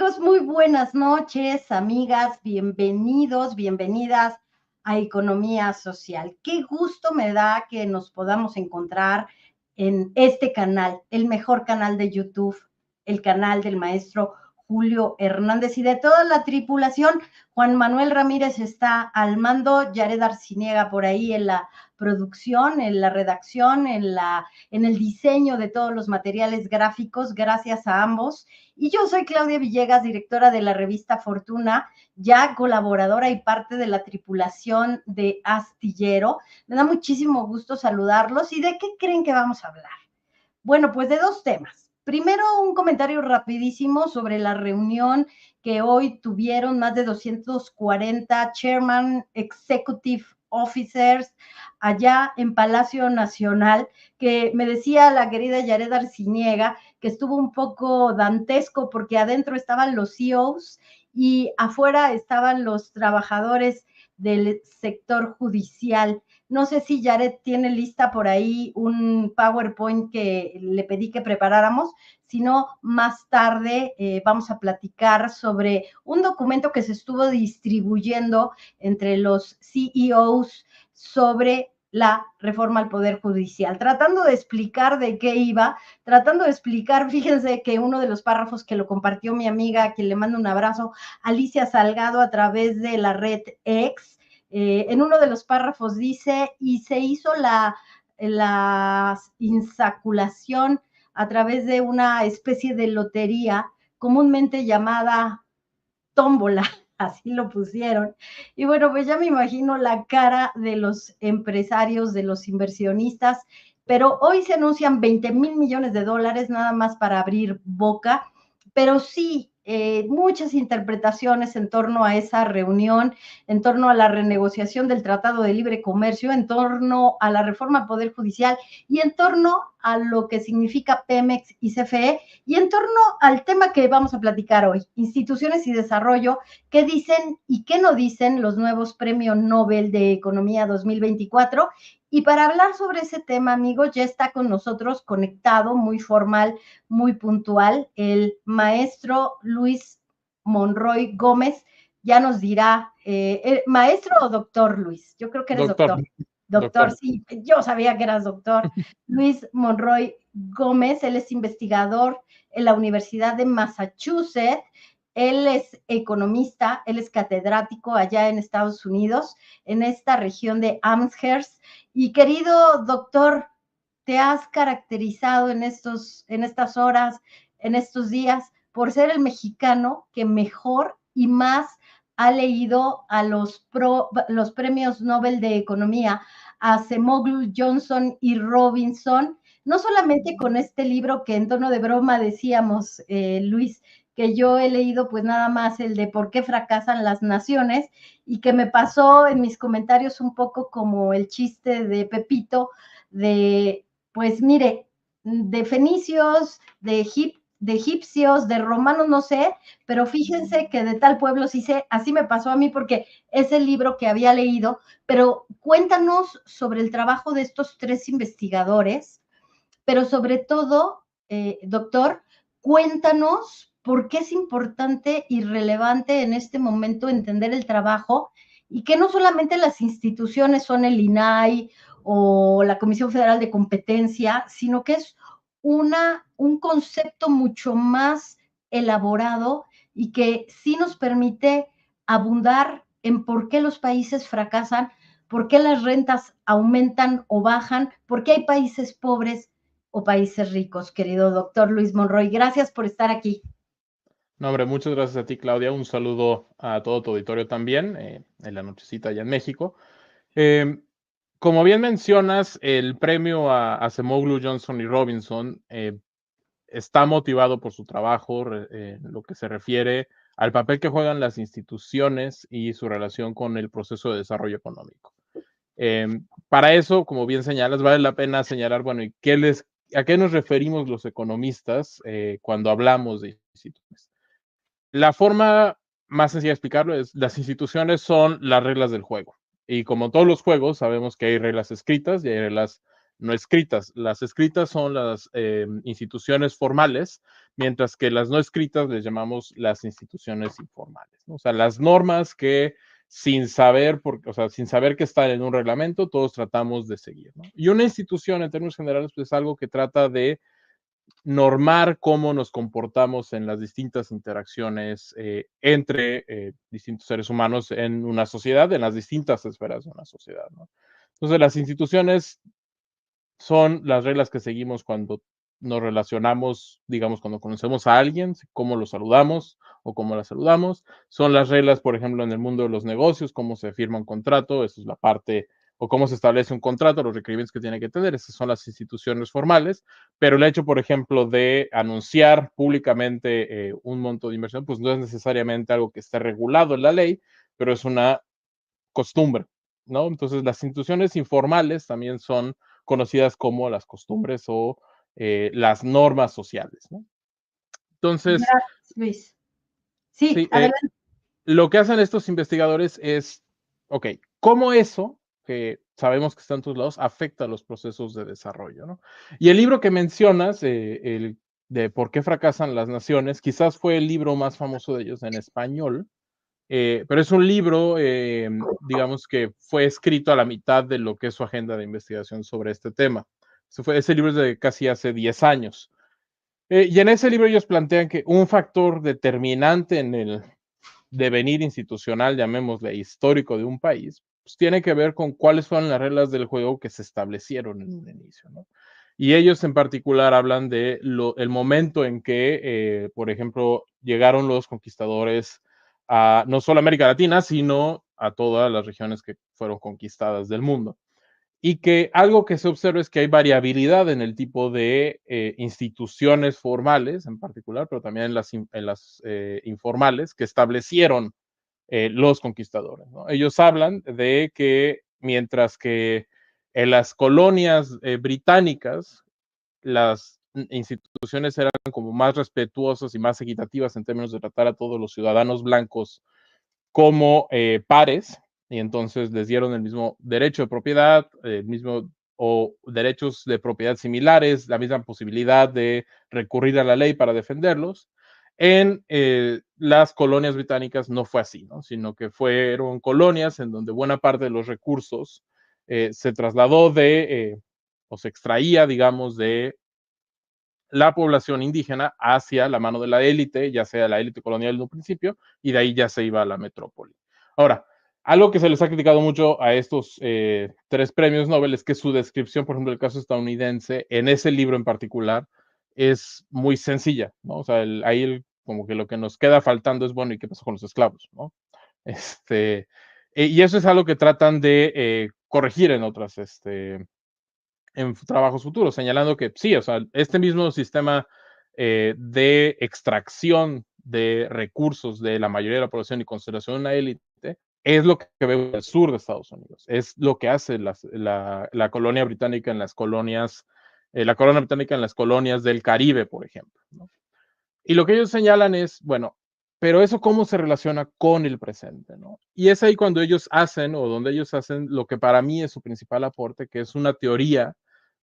Amigos, muy buenas noches, amigas, bienvenidos, bienvenidas a Economía Social. Qué gusto me da que nos podamos encontrar en este canal, el mejor canal de YouTube, el canal del maestro Julio Hernández y de toda la tripulación. Juan Manuel Ramírez está al mando, Yared Arciniega por ahí en la producción, en la redacción, en el diseño de todos los materiales gráficos, gracias a ambos. Y yo soy Claudia Villegas, directora de la revista Fortuna, ya colaboradora y parte de la tripulación de Astillero. Me da muchísimo gusto saludarlos. ¿Y de qué creen que vamos a hablar? Bueno, pues de dos temas. Primero, un comentario rapidísimo sobre la reunión que hoy tuvieron más de 240 Chairman Executive Officers allá en Palacio Nacional, que me decía la querida Yared Arciniega que estuvo un poco dantesco porque adentro estaban los CEOs y afuera estaban los trabajadores del sector judicial. No sé si Yared tiene lista por ahí un PowerPoint que le pedí que preparáramos, sino más tarde vamos a platicar sobre un documento que se estuvo distribuyendo entre los CEOs sobre la reforma al Poder Judicial, tratando de explicar de qué iba, tratando de explicar, fíjense que uno de los párrafos que lo compartió mi amiga, a quien le mando un abrazo, Alicia Salgado, a través de la red X, en uno de los párrafos dice, y se hizo la insaculación a través de una especie de lotería comúnmente llamada tómbola, así lo pusieron. Y bueno, pues ya me imagino la cara de los empresarios, de los inversionistas, pero hoy se anuncian 20,000 millones de dólares nada más para abrir boca, pero sí, muchas interpretaciones en torno a esa reunión, en torno a la renegociación del Tratado de Libre Comercio, en torno a la reforma al Poder Judicial y en torno a lo que significa Pemex y CFE y en torno al tema que vamos a platicar hoy, instituciones y desarrollo, qué dicen y qué no dicen los nuevos premios Nobel de Economía 2024. Y para hablar sobre ese tema, amigos, ya está con nosotros conectado, muy formal, muy puntual, el maestro Luis Monroy Gómez. Ya nos dirá, ¿maestro o doctor, Luis? Yo creo que eres Doctor, doctor. Doctor, doctor. sí, yo sabía que eras doctor. Luis Monroy Gómez, él es investigador en la Universidad de Massachusetts. Él es economista, él es catedrático allá en Estados Unidos, en esta región de Amherst. Y querido doctor, te has caracterizado en estas horas, en estos días, por ser el mexicano que mejor y más ha leído a los premios Nobel de Economía, a Acemoglu, Johnson y Robinson, no solamente con este libro que en tono de broma decíamos, Luis, que yo he leído pues nada más el de por qué fracasan las naciones y que me pasó en mis comentarios un poco como el chiste de Pepito de, pues mire, de fenicios, de egipcios, de romanos, no sé, pero fíjense que de tal pueblo sí sé, así me pasó a mí porque es el libro que había leído, pero cuéntanos sobre el trabajo de estos tres investigadores, pero sobre todo, doctor, cuéntanos por qué es importante y relevante en este momento entender el trabajo y que no solamente las instituciones son el INAI o la Comisión Federal de Competencia, sino que es un concepto mucho más elaborado y que sí nos permite abundar en por qué los países fracasan, por qué las rentas aumentan o bajan, por qué hay países pobres o países ricos, querido doctor Luis Monroy. Gracias por estar aquí. No, hombre, muchas gracias a ti, Claudia. Un saludo a todo tu auditorio también, en la nochecita allá en México. Eh, Como bien mencionas, el premio a Acemoglu, Johnson y Robinson está motivado por su trabajo, lo que se refiere al papel que juegan las instituciones y su relación con el proceso de desarrollo económico. Eh, para eso, como bien señalas, vale la pena señalar, bueno, ¿a qué nos referimos los economistas cuando hablamos de instituciones? La forma más sencilla de explicarlo es, las instituciones son las reglas del juego. Y como todos los juegos, sabemos que hay reglas escritas y hay reglas no escritas. Las escritas son las instituciones formales, mientras que las no escritas les llamamos las instituciones informales, ¿no? O sea, las normas que sin saber, o sea, sin saber que están en un reglamento, todos tratamos de seguir, ¿no? Y una institución, en términos generales, pues es algo que trata de normar cómo nos comportamos en las distintas interacciones entre distintos seres humanos en una sociedad, en las distintas esferas de una sociedad, ¿no? Entonces, las instituciones son las reglas que seguimos cuando nos relacionamos, digamos, cuando conocemos a alguien, cómo lo saludamos o cómo la saludamos. Son las reglas, por ejemplo, en el mundo de los negocios, cómo se firma un contrato, eso es la parte, o cómo se establece un contrato, los requerimientos que tiene que tener, esas son las instituciones formales, pero el hecho, por ejemplo, de anunciar públicamente un monto de inversión, pues no es necesariamente algo que esté regulado en la ley, pero es una costumbre, ¿no? Entonces, las instituciones informales también son conocidas como las costumbres o las normas sociales, ¿no? Entonces, Gracias, Luis. Sí, sí, adelante. lo que hacen estos investigadores es, ok, ¿cómo eso, que sabemos que está en todos lados, afecta a los procesos de desarrollo, ¿no? Y el libro que mencionas, el de ¿Por qué fracasan las naciones? Quizás fue el libro más famoso de ellos en español, pero es un libro, digamos, que fue escrito a la mitad de lo que es su agenda de investigación sobre este tema. Ese libro es de casi hace 10 años. Y en ese libro ellos plantean que un factor determinante en el devenir institucional, llamémosle histórico de un país, pues tiene que ver con cuáles fueron las reglas del juego que se establecieron en un inicio, ¿no? Y ellos en particular hablan de el momento en que, por ejemplo, llegaron los conquistadores a no solo América Latina, sino a todas las regiones que fueron conquistadas del mundo. Y que algo que se observa es que hay variabilidad en el tipo de instituciones formales en particular, pero también en las informales que establecieron los conquistadores, ¿no? Ellos hablan de que mientras que en las colonias británicas las instituciones eran como más respetuosas y más equitativas en términos de tratar a todos los ciudadanos blancos como pares, y entonces les dieron el mismo derecho de propiedad, el mismo o derechos de propiedad similares, la misma posibilidad de recurrir a la ley para defenderlos. En las colonias británicas no fue así, ¿no? Sino que fueron colonias en donde buena parte de los recursos se trasladó o se extraía, digamos, de la población indígena hacia la mano de la élite, ya sea la élite colonial en un principio, y de ahí ya se iba a la metrópoli. Ahora, algo que se les ha criticado mucho a estos tres premios Nobel es que su descripción, por ejemplo, del caso estadounidense, en ese libro en particular, es muy sencilla, ¿no? O sea, como que lo que nos queda faltando es, bueno, ¿y qué pasó con los esclavos, no? Y eso es algo que tratan de corregir en otras en trabajos futuros, señalando que sí, o sea, este mismo sistema de extracción de recursos de la mayoría de la población y concentración de una élite es lo que veo en el sur de Estados Unidos, es lo que hace la colonia británica en las colonias, la colonia británica en las colonias del Caribe, por ejemplo, ¿no? Y lo que ellos señalan es, bueno, pero eso cómo se relaciona con el presente, ¿no? Y es ahí cuando ellos hacen, o donde ellos hacen lo que para mí es su principal aporte, que es una teoría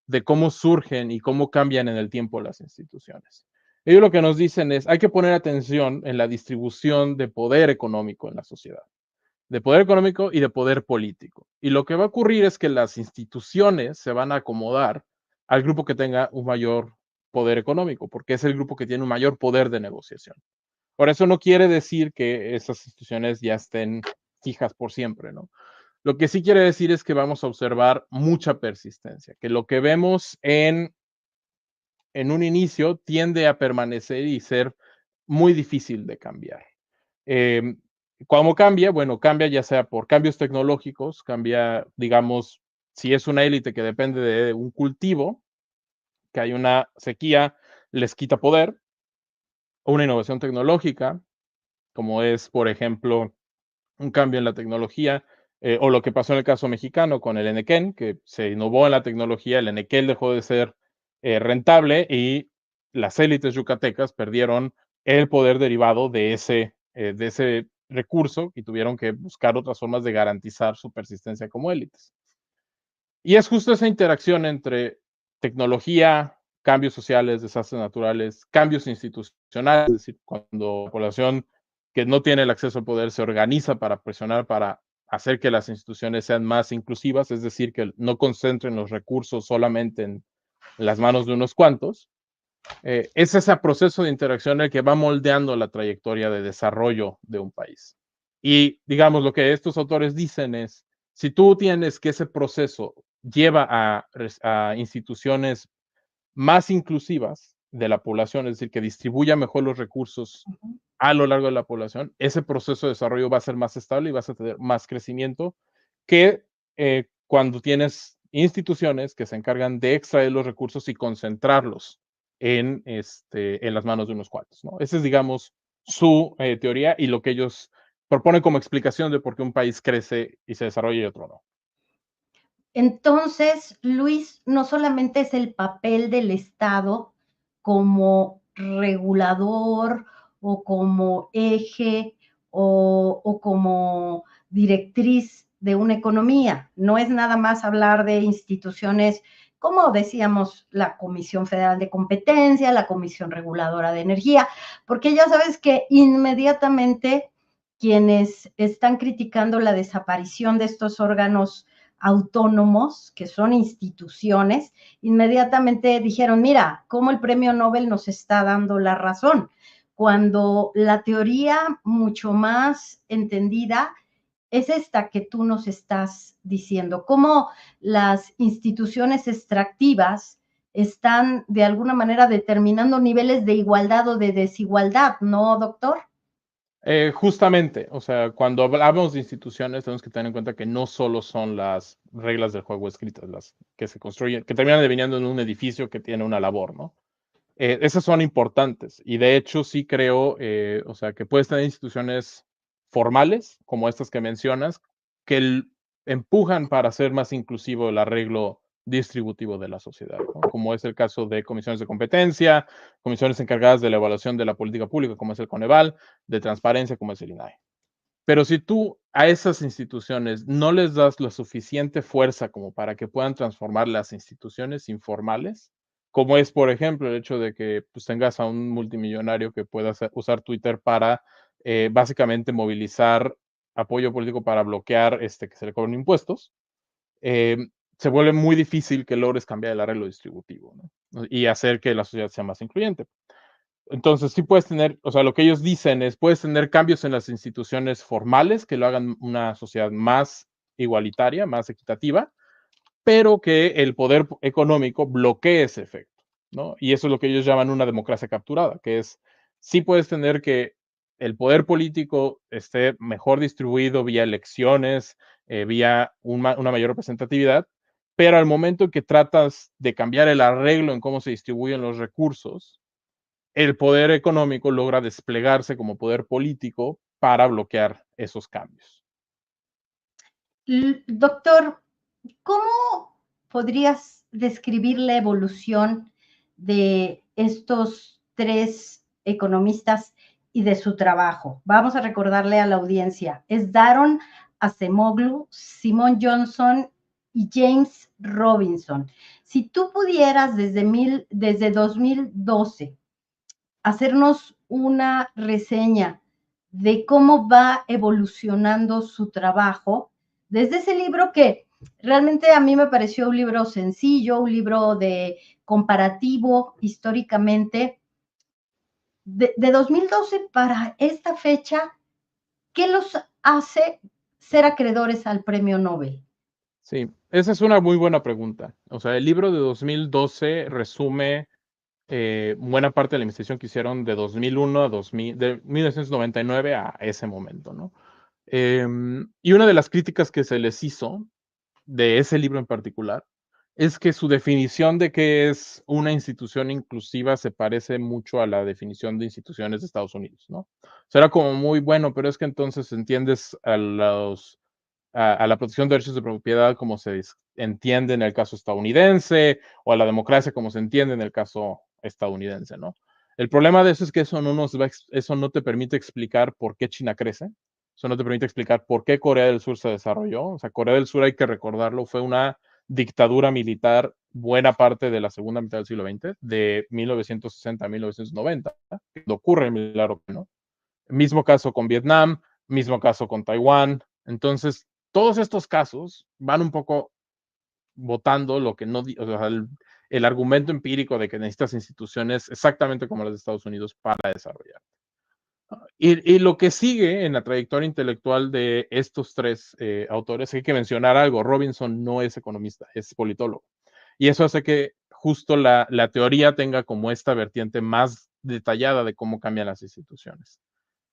de cómo surgen y cómo cambian en el tiempo las instituciones. Ellos lo que nos dicen es, hay que poner atención en la distribución de poder económico en la sociedad, de poder económico y de poder político. Y lo que va a ocurrir es que las instituciones se van a acomodar al grupo que tenga un mayor poder económico, porque es el grupo que tiene un mayor poder de negociación. Por eso no quiere decir que esas instituciones ya estén fijas por siempre, ¿no? Lo que sí quiere decir es que vamos a observar mucha persistencia, que lo que vemos en un inicio tiende a permanecer y ser muy difícil de cambiar. Eh, ¿Cómo cambia? Bueno, cambia ya sea por cambios tecnológicos, cambia, digamos, si es una élite que depende de un cultivo, que hay una sequía, les quita poder, o una innovación tecnológica, como es, por ejemplo, un cambio en la tecnología, o lo que pasó en el caso mexicano con el Enequén, que se innovó en la tecnología, el Enequén dejó de ser rentable y las élites yucatecas perdieron el poder derivado de ese recurso y tuvieron que buscar otras formas de garantizar su persistencia como élites. Y es justo esa interacción entre tecnología, cambios sociales, desastres naturales, cambios institucionales, es decir, cuando la población que no tiene el acceso al poder se organiza para presionar, para hacer que las instituciones sean más inclusivas, es decir, que no concentren los recursos solamente en las manos de unos cuantos. Es ese proceso de interacción el que va moldeando la trayectoria de desarrollo de un país. Y digamos, lo que estos autores dicen es, si tú tienes que ese proceso lleva a instituciones más inclusivas de la población, es decir, que distribuya mejor los recursos a lo largo de la población, ese proceso de desarrollo va a ser más estable y vas a tener más crecimiento que cuando tienes instituciones que se encargan de extraer los recursos y concentrarlos en las manos de unos cuantos, ¿no? Esa es, digamos, su teoría y lo que ellos proponen como explicación de por qué un país crece y se desarrolla y otro no. Entonces, Luis, no solamente es el papel del Estado como regulador o como eje o como directriz de una economía. No es nada más hablar de instituciones, como decíamos, la Comisión Federal de Competencia, la Comisión Reguladora de Energía, porque ya sabes que inmediatamente quienes están criticando la desaparición de estos órganos autónomos, que son instituciones, inmediatamente dijeron, mira, cómo el premio Nobel nos está dando la razón, cuando la teoría mucho más entendida es esta que tú nos estás diciendo, cómo las instituciones extractivas están de alguna manera determinando niveles de igualdad o de desigualdad, ¿no, doctor? Justamente, o sea, cuando hablamos de instituciones, tenemos que tener en cuenta que no solo son las reglas del juego escritas, las que se construyen, que terminan deviniendo en un edificio que tiene una labor, ¿no? Esas son importantes y de hecho sí creo, o sea, que puedes tener instituciones formales, como estas que mencionas, que empujan para hacer más inclusivo el arreglo distributivo de la sociedad, ¿no? Como es el caso de comisiones de competencia, comisiones encargadas de la evaluación de la política pública, como es el Coneval, de transparencia, como es el INAI. Pero si tú a esas instituciones no les das la suficiente fuerza como para que puedan transformar las instituciones informales, como es, por ejemplo, el hecho de que pues, tengas a un multimillonario que pueda usar Twitter para básicamente movilizar apoyo político para bloquear que se le cobren impuestos, eh, se vuelve muy difícil que logres cambiar el arreglo distributivo, ¿no? Y hacer que la sociedad sea más incluyente. Entonces, sí puedes tener, o sea, lo que ellos dicen es, puedes tener cambios en las instituciones formales que lo hagan una sociedad más igualitaria, más equitativa, pero que el poder económico bloquee ese efecto, ¿no? Y eso es lo que ellos llaman una democracia capturada, que es, sí puedes tener que el poder político esté mejor distribuido vía elecciones, vía una mayor representatividad, pero al momento en que tratas de cambiar el arreglo en cómo se distribuyen los recursos, el poder económico logra desplegarse como poder político para bloquear esos cambios. Doctor, ¿cómo podrías describir la evolución de estos tres economistas y de su trabajo? Vamos a recordarle a la audiencia. Es Daron Acemoglu, Simon Johnson y James Robinson. Si tú pudieras desde 2012 hacernos una reseña de cómo va evolucionando su trabajo, desde ese libro que realmente a mí me pareció un libro sencillo, un libro de comparativo históricamente, de 2012 para esta fecha, ¿qué los hace ser acreedores al premio Nobel? Sí, esa es una muy buena pregunta. O sea, el libro de 2012 resume buena parte de la investigación que hicieron de 2001 a 2000, de 1999 a ese momento, ¿no? Y una de las críticas que se les hizo de ese libro en particular es que su definición de qué es una institución inclusiva se parece mucho a la definición de instituciones de Estados Unidos, ¿no? O sea, era como muy bueno, pero es que entonces entiendes a la protección de derechos de propiedad como se entiende en el caso estadounidense o a la democracia como se entiende en el caso estadounidense, ¿no? El problema de eso es que eso no te permite explicar por qué China crece, eso no te permite explicar por qué Corea del Sur se desarrolló. O sea, Corea del Sur, hay que recordarlo, fue una dictadura militar buena parte de la segunda mitad del siglo XX, de 1960 a 1990, cuando ocurre el milagro, ¿no? Mismo caso con Vietnam, mismo caso con Taiwán. Entonces, todos estos casos van un poco votando lo que no, o sea, el argumento empírico de que necesitas instituciones exactamente como las de Estados Unidos para desarrollar. Y lo que sigue en la trayectoria intelectual de estos tres autores, hay que mencionar algo, Robinson no es economista, es politólogo. Y eso hace que justo la teoría tenga como esta vertiente más detallada de cómo cambian las instituciones.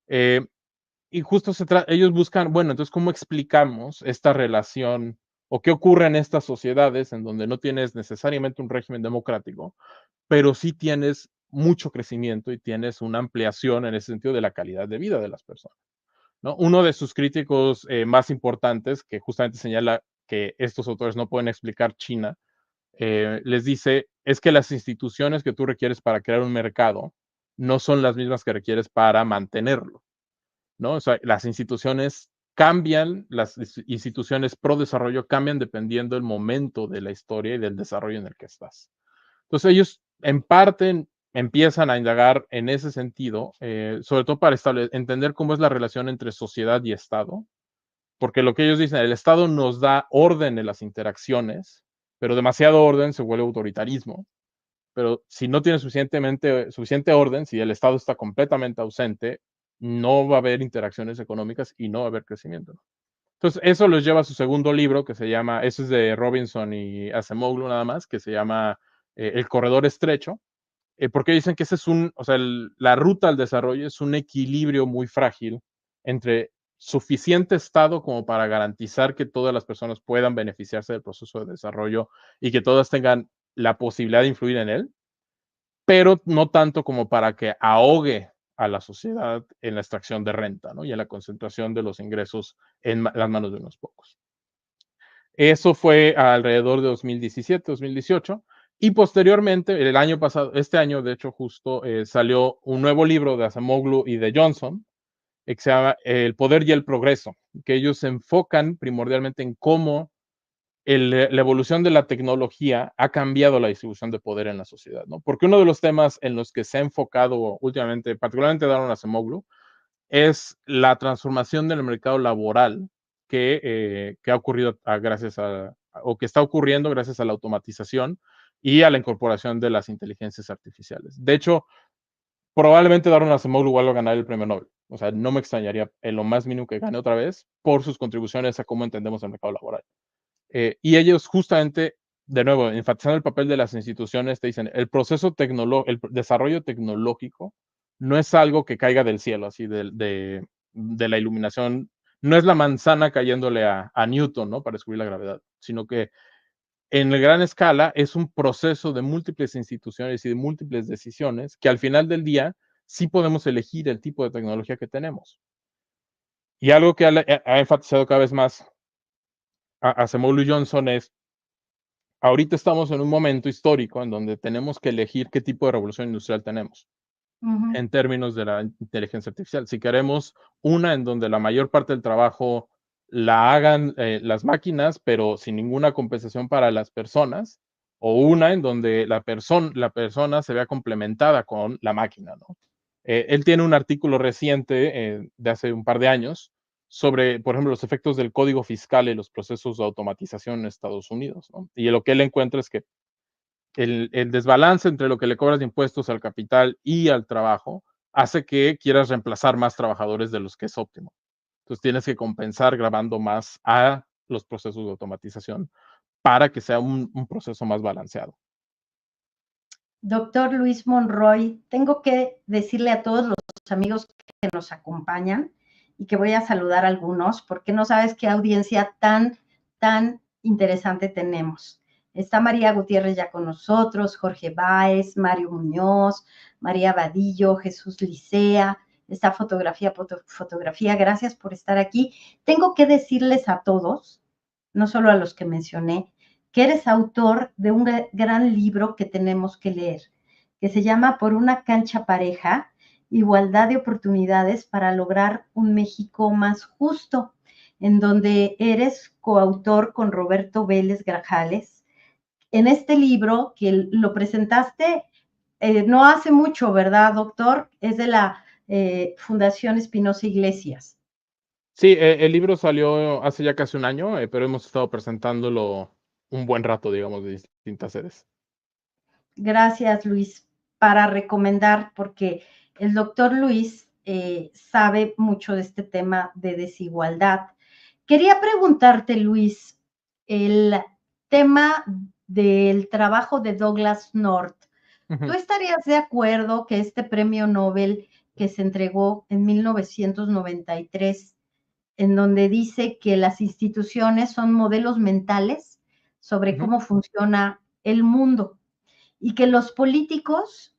Y justo ellos buscan, bueno, entonces, ¿cómo explicamos esta relación o qué ocurre en estas sociedades en donde no tienes necesariamente un régimen democrático, pero sí tienes mucho crecimiento y tienes una ampliación en ese sentido de la calidad de vida de las personas, ¿no? Uno de sus críticos más importantes, que justamente señala que estos autores no pueden explicar China, les dice, es que las instituciones que tú requieres para crear un mercado no son las mismas que requieres para mantenerlo, ¿no? O sea, las instituciones cambian, las instituciones pro desarrollo cambian dependiendo del momento de la historia y del desarrollo en el que estás. Entonces ellos en parte empiezan a indagar en ese sentido, sobre todo para entender cómo es la relación entre sociedad y Estado, porque lo que ellos dicen, el Estado nos da orden en las interacciones, pero demasiado orden se vuelve autoritarismo. Pero si no tiene suficiente orden, si el Estado está completamente ausente, no va a haber interacciones económicas y no va a haber crecimiento. Entonces, eso los lleva a su segundo libro, que se llama, eso es de Robinson y Acemoglu nada más, que se llama El corredor estrecho, porque dicen que ese es o sea, la ruta al desarrollo es un equilibrio muy frágil entre suficiente Estado como para garantizar que todas las personas puedan beneficiarse del proceso de desarrollo y que todas tengan la posibilidad de influir en él, pero no tanto como para que ahogue a la sociedad en la extracción de renta, ¿no? Y en la concentración de los ingresos en las manos de unos pocos. Eso fue alrededor de 2017, 2018. Y posteriormente, el año pasado, este año, de hecho, justo salió un nuevo libro de Acemoglu y de Johnson, que se llama El poder y el progreso, que ellos se enfocan primordialmente en cómo la evolución de la tecnología ha cambiado la distribución de poder en la sociedad, ¿no? Porque uno de los temas en los que se ha enfocado últimamente, particularmente Daron Acemoglu, es la transformación del mercado laboral que ha ocurrido gracias o que está ocurriendo gracias a la automatización y a la incorporación de las inteligencias artificiales. De hecho, probablemente Daron Acemoglu vuelva a ganar el premio Nobel. O sea, no me extrañaría en lo más mínimo que gane otra vez por sus contribuciones a cómo entendemos el mercado laboral. Y ellos justamente, de nuevo, enfatizando el papel de las instituciones, te dicen, el desarrollo tecnológico no es algo que caiga del cielo, así de la iluminación, no es la manzana cayéndole a Newton, ¿no? Para descubrir la gravedad, sino que en gran escala es un proceso de múltiples instituciones y de múltiples decisiones que al final del día sí podemos elegir el tipo de tecnología que tenemos. Y algo que ha enfatizado cada vez más Acemoglu y Johnson es, ahorita estamos en un momento histórico en donde tenemos que elegir qué tipo de revolución industrial tenemos en términos de la inteligencia artificial. Si queremos una en donde la mayor parte del trabajo la hagan las máquinas, pero sin ninguna compensación para las personas, o una en donde la persona se vea complementada con la máquina, ¿no? Él tiene un artículo reciente de hace un par de años sobre, por ejemplo, los efectos del código fiscal y los procesos de automatización en Estados Unidos, ¿no? Y lo que él encuentra es que el desbalance entre lo que le cobras de impuestos al capital y al trabajo hace que quieras reemplazar más trabajadores de los que es óptimo. Entonces tienes que compensar grabando más a los procesos de automatización para que sea un proceso más balanceado. Doctor Luis Monroy, tengo que decirle a todos los amigos que nos acompañan y que voy a saludar a algunos, porque no sabes qué audiencia tan interesante tenemos. Está María Gutiérrez ya con nosotros, Jorge Báez, Mario Muñoz, María Vadillo, Jesús Licea, está fotografía, gracias por estar aquí. Tengo que decirles a todos, no solo a los que mencioné, que eres autor de un gran libro que tenemos que leer, que se llama Por una cancha pareja, igualdad de oportunidades para lograr un México más justo. en donde eres coautor con Roberto Vélez Grajales. En este libro, que lo presentaste no hace mucho, ¿verdad, doctor? Es de la Fundación Espinosa Iglesias. Sí, el libro salió hace ya casi un año, pero hemos estado presentándolo un buen rato, digamos, de distintas sedes. Gracias, Luis, para recomendar, porque el doctor Luis sabe mucho de este tema de desigualdad. Quería preguntarte, Luis, el tema del trabajo de Douglas North. ¿Tú Ujú, estarías de acuerdo que este premio Nobel que se entregó en 1993, en donde dice que las instituciones son modelos mentales sobre ujú. cómo funciona el mundo y que los políticos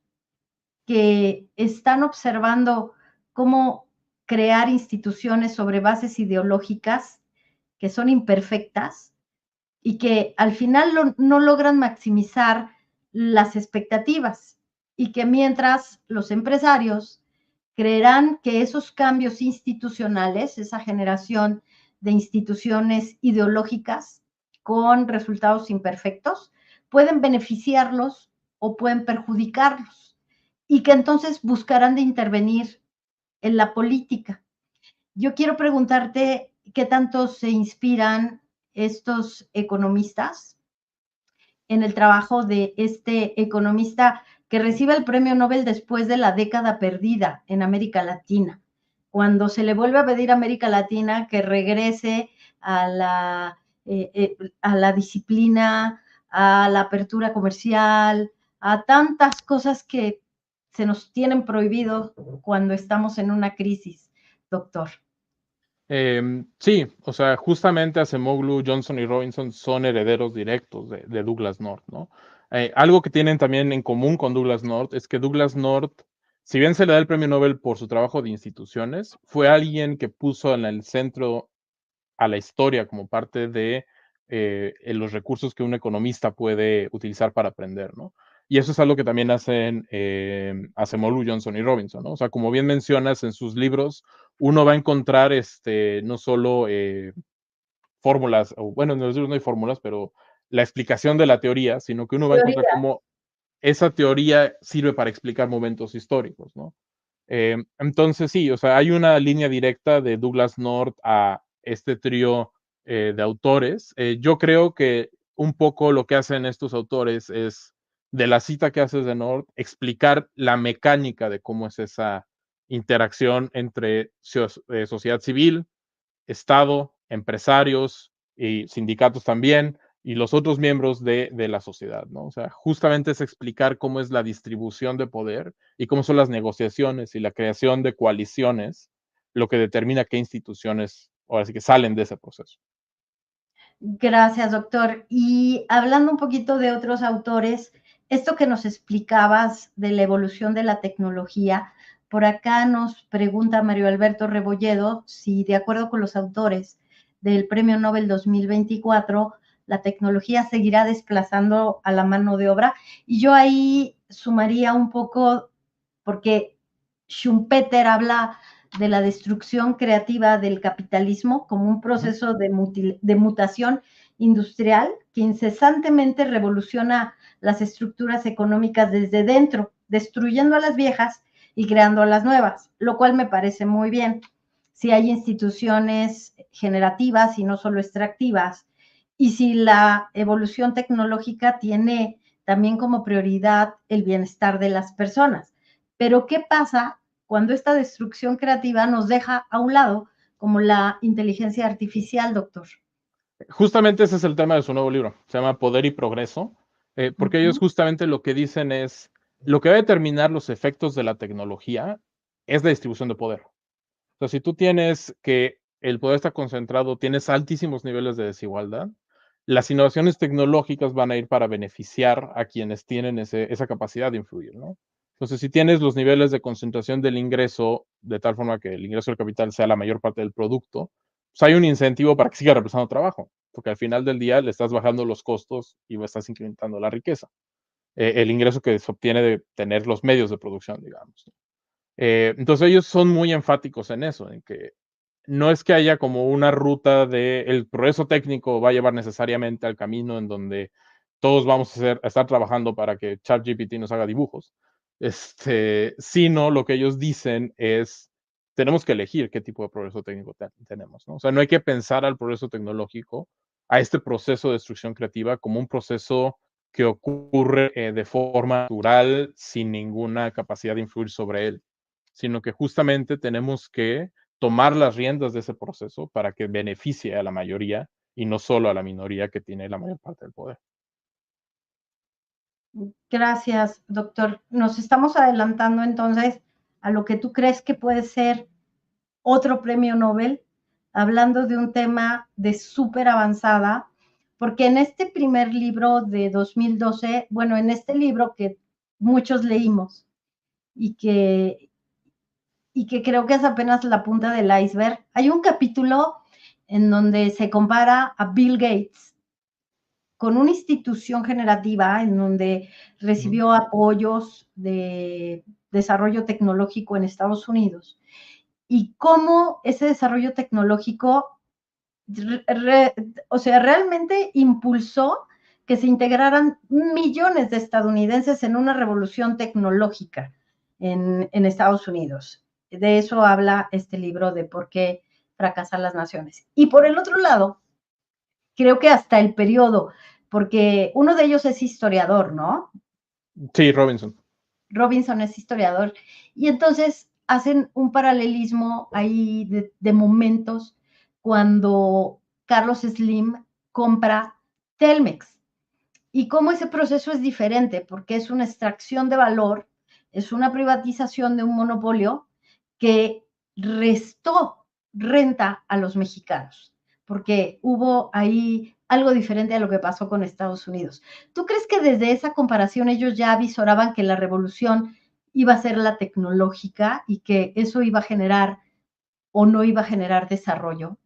que están observando cómo crear instituciones sobre bases ideológicas que son imperfectas y que al final no logran maximizar las expectativas y que mientras los empresarios creerán que esos cambios institucionales, esa generación de instituciones ideológicas con resultados imperfectos, pueden beneficiarlos o pueden perjudicarlos y que entonces buscarán de intervenir en la política. Yo quiero preguntarte qué tanto se inspiran estos economistas en el trabajo de este economista que recibe el premio Nobel después de la década perdida en América Latina, cuando se le vuelve a pedir a América Latina que regrese a la disciplina, a la apertura comercial, a tantas cosas que se nos tienen prohibido cuando estamos en una crisis, doctor. Sí, o sea, justamente Acemoglu, Johnson y Robinson son herederos directos de Douglas North, ¿no? Algo que tienen también en común con Douglas North es que Douglas North, si bien se le da el premio Nobel por su trabajo de instituciones, fue alguien que puso en el centro a la historia como parte de los recursos que un economista puede utilizar para aprender, ¿no? Y eso es algo que también hacen Acemoglu, Johnson y Robinson, ¿no? O sea, como bien mencionas en sus libros, uno va a encontrar no solo fórmulas, o bueno, en los libros no hay fórmulas, pero la explicación de la teoría, sino que uno va a encontrar Teoría. cómo esa teoría sirve para explicar momentos históricos, ¿no? Entonces sí, o sea, hay una línea directa de Douglas North a este trío de autores. Yo creo que un poco lo que hacen estos autores es, de la cita que haces de North, explicar la mecánica de cómo es esa interacción entre sociedad civil, Estado, empresarios y sindicatos también, y los otros miembros de la sociedad, ¿no? O sea, justamente es explicar cómo es la distribución de poder y cómo son las negociaciones y la creación de coaliciones lo que determina qué instituciones ahora sí que salen de ese proceso. Gracias, doctor. Y hablando un poquito de otros autores, esto que nos explicabas de la evolución de la tecnología, por acá nos pregunta Mario Alberto Rebolledo si, de acuerdo con los autores del Premio Nobel 2024, la tecnología seguirá desplazando a la mano de obra. Y yo ahí sumaría un poco, porque Schumpeter habla de la destrucción creativa del capitalismo como un Ujú. proceso de mutación industrial que incesantemente revoluciona las estructuras económicas desde dentro, destruyendo a las viejas y creando a las nuevas, lo cual me parece muy bien. Si hay instituciones generativas y no solo extractivas, y si la evolución tecnológica tiene también como prioridad el bienestar de las personas. Pero ¿qué pasa cuando esta destrucción creativa nos deja a un lado, como la inteligencia artificial, doctor? Justamente ese es el tema de su nuevo libro, se llama Poder y Progreso, Uh porque ellos -huh. justamente lo que dicen es, lo que va a determinar los efectos de la tecnología es la distribución de poder. O sea, si tú tienes que el poder está concentrado, tienes altísimos niveles de desigualdad, las innovaciones tecnológicas van a ir para beneficiar a quienes tienen esa capacidad de influir, ¿no? Entonces, si tienes los niveles de concentración del ingreso, de tal forma que el ingreso del capital sea la mayor parte del producto, pues hay un incentivo para que siga representando trabajo, porque al final del día le estás bajando los costos y estás incrementando la riqueza, el ingreso que se obtiene de tener los medios de producción, digamos. Entonces ellos son muy enfáticos en eso, en que no es que haya como una ruta de el progreso técnico va a llevar necesariamente al camino en donde todos vamos a estar trabajando para que ChatGPT nos haga dibujos, sino lo que ellos dicen es, tenemos que elegir qué tipo de progreso técnico tenemos, ¿no? O sea, no hay que pensar al progreso tecnológico, a este proceso de destrucción creativa como un proceso que ocurre de forma natural sin ninguna capacidad de influir sobre él, sino que justamente tenemos que tomar las riendas de ese proceso para que beneficie a la mayoría y no solo a la minoría que tiene la mayor parte del poder. Gracias, doctor. Nos estamos adelantando entonces a lo que tú crees que puede ser otro premio Nobel, hablando de un tema de súper avanzada, porque en este primer libro de 2012, bueno, en este libro que muchos leímos y que creo que es apenas la punta del iceberg, hay un capítulo en donde se compara a Bill Gates con una institución generativa en donde Ujú. recibió apoyos de desarrollo tecnológico en Estados Unidos y cómo ese desarrollo tecnológico, o sea, realmente impulsó que se integraran millones de estadounidenses en una revolución tecnológica en Estados Unidos. De eso habla este libro de por qué fracasan las naciones. Y por el otro lado, creo que hasta el periodo, porque uno de ellos es historiador, ¿no? Sí, Robinson. Robinson es historiador, y entonces hacen un paralelismo ahí de momentos cuando Carlos Slim compra Telmex y cómo ese proceso es diferente, porque es una extracción de valor, es una privatización de un monopolio que restó renta a los mexicanos, porque hubo ahí algo diferente a lo que pasó con Estados Unidos. ¿Tú crees que desde esa comparación ellos ya avisoraban que la revolución iba a ser la tecnológica y que eso iba a generar o no iba a generar desarrollo?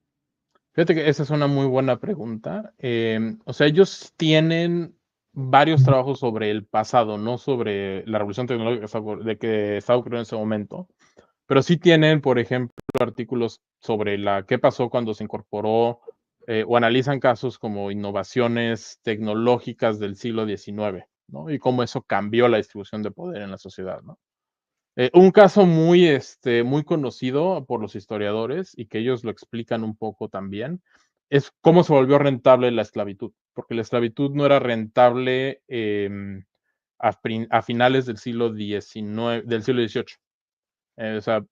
Fíjate que esa es una muy buena pregunta. O sea, ellos tienen varios trabajos sobre el pasado, no sobre la revolución tecnológica de que estaba ocurriendo en ese momento, pero sí tienen, por ejemplo, artículos sobre qué pasó cuando se incorporó o analizan casos como innovaciones tecnológicas del siglo XIX, ¿no? Y cómo eso cambió la distribución de poder en la sociedad, ¿no? Un caso muy conocido por los historiadores y que ellos lo explican un poco también, es cómo se volvió rentable la esclavitud, porque la esclavitud no era rentable, a finales del siglo XVIII. O sea,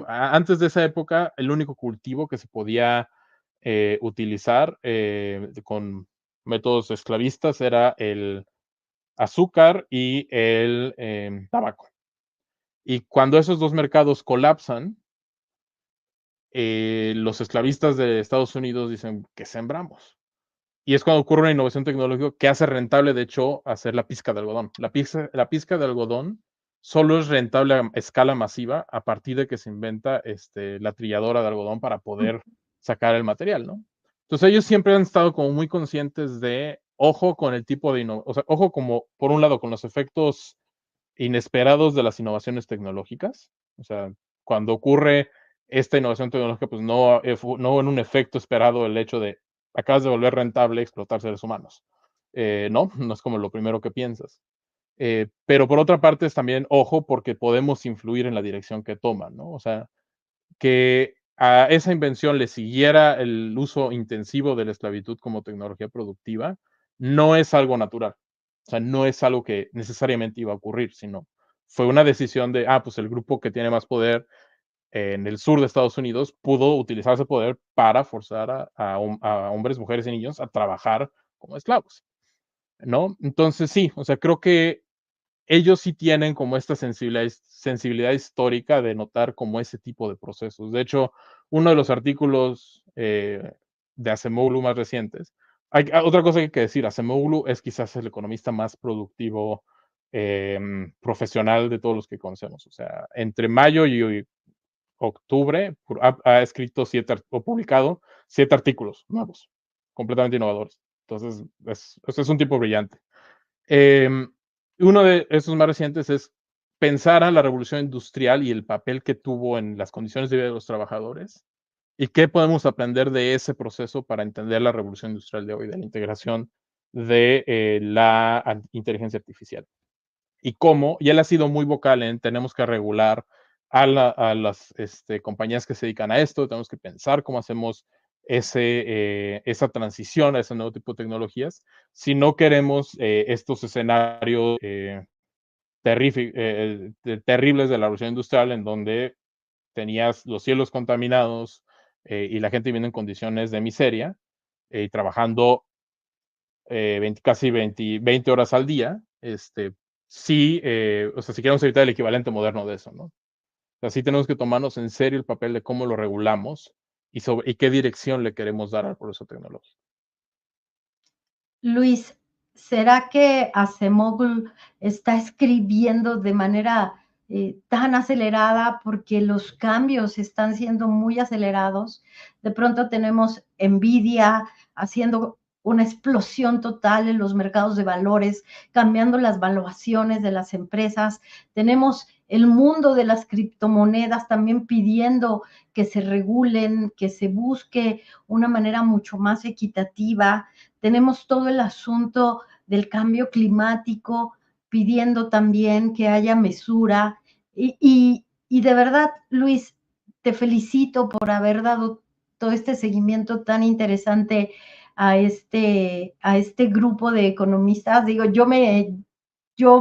antes de esa época, el único cultivo que se podía, utilizar, con métodos esclavistas era el azúcar y el, tabaco. Y cuando esos 2 mercados colapsan, los esclavistas de Estados Unidos dicen: "¿Qué sembramos?". Y es cuando ocurre una innovación tecnológica que hace rentable, de hecho, hacer la pizca de algodón. La pizca de algodón solo es rentable a escala masiva a partir de que se inventa, la trilladora de algodón para poder sacar el material, ¿no? Entonces, ellos siempre han estado como muy conscientes de, ojo con el tipo de o sea, ojo como, por un lado, con los efectos inesperados de las innovaciones tecnológicas. O sea, cuando ocurre esta innovación tecnológica, pues no en un efecto esperado el hecho de acabas de volver rentable explotar seres humanos. No, no es como lo primero que piensas. Pero por otra parte es también, ojo, porque podemos influir en la dirección que toman, ¿no? O sea, que a esa invención le siguiera el uso intensivo de la esclavitud como tecnología productiva, no es algo natural. O sea, no es algo que necesariamente iba a ocurrir, sino fue una decisión de, pues el grupo que tiene más poder en el sur de Estados Unidos pudo utilizar ese poder para forzar a hombres, mujeres y niños a trabajar como esclavos, ¿no? Entonces sí, o sea, creo que ellos sí tienen como esta sensibilidad histórica de notar como ese tipo de procesos. De hecho, uno de los artículos, de Acemoglu más recientes, otra cosa que hay que decir, Acemoglu es quizás el economista más productivo, profesional de todos los que conocemos. O sea, entre mayo y octubre ha escrito o publicado 7 artículos nuevos, completamente innovadores. Entonces, es un tipo brillante. Em, Uno de esos más recientes es pensar a la revolución industrial y el papel que tuvo en las condiciones de vida de los trabajadores ¿Y qué podemos aprender de ese proceso para entender la revolución industrial de hoy, de la integración de la inteligencia artificial? Y cómo, y él ha sido muy vocal en tenemos que regular a las compañías que se dedican a esto, tenemos que pensar cómo hacemos esa transición a ese nuevo tipo de tecnologías, si no queremos estos escenarios terribles de la revolución industrial en donde tenías los cielos contaminados y la gente viviendo en condiciones de miseria y trabajando casi 20 horas al día, sí, o sea, si queremos evitar el equivalente moderno de eso, ¿no? O sea, sí tenemos que tomarnos en serio el papel de cómo lo regulamos y qué dirección le queremos dar al progreso tecnológico. Luis, ¿será que Acemoglu está escribiendo de manera tan acelerada porque los cambios están siendo muy acelerados? De pronto tenemos Nvidia haciendo una explosión total en los mercados de valores, cambiando las valuaciones de las empresas. Tenemos el mundo de las criptomonedas también pidiendo que se regulen, que se busque una manera mucho más equitativa. Tenemos todo el asunto del cambio climático, pidiendo también que haya mesura. Y de verdad, Luis, te felicito por haber dado todo este seguimiento tan interesante a este grupo de economistas. Digo, yo